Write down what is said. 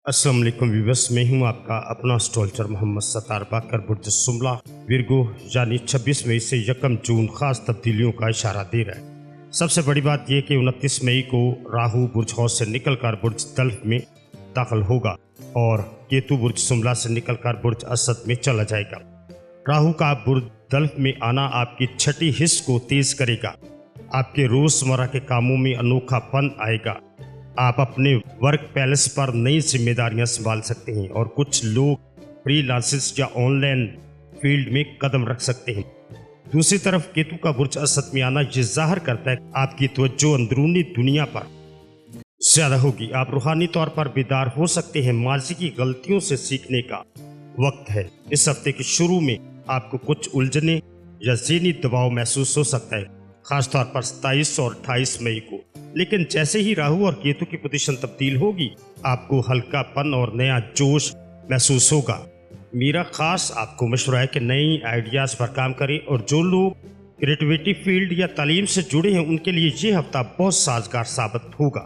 अस्सलाम वालेकुम व्यूअर्स, मैं हूं आपका अपना स्टॉलचर मोहम्मद सत्तार बाकर। बुर्ज सुमला विरगो यानी 26 मई से 1 जून खास तब्दीलियों का इशारा दे रहा है। सबसे बड़ी बात यह कि 29 मई को राहु बुर्ज हौस से निकलकर बुर्ज दल्फ में दाखिल होगा और केतु बुर्ज सुमला से निकलकर बुर्ज असद में चला जाएगा। राहु का बुर्ज दल्फ में आना आपकी छठी हिस्स को तेज करेगा। आपके रोजमर्रा के कामों में अनोखापन आएगा। आप अपने वर्क पैलेस पर नई जिम्मेदारियां संभाल सकते हैं और कुछ लोग फ्रीलांसिस या ऑनलाइन फील्ड में कदम रख सकते हैं। दूसरी तरफ केतु का बुर्ज असद में आना ये जाहिर करता है कि आपकी तवज्जो अंदरूनी दुनिया पर ज्यादा होगी। आप रूहानी तौर पर बेदार हो सकते हैं। माजी की गलतियों से सीखने का वक्त है। इस हफ्ते के शुरू में आपको कुछ उलझने या ज़हनी दबाव महसूस हो सकता है, खासतौर पर 27 और 28 मई को। लेकिन जैसे ही राहु और केतु की पोजीशन तब्दील होगी, आपको हल्कापन और नया जोश महसूस होगा। मेरा खास आपको मशवरा है कि नई आइडियाज़ पर काम करें और जो लोग क्रिएटिविटी फील्ड या तालीम से जुड़े हैं उनके लिए ये हफ्ता बहुत साजगार साबित होगा।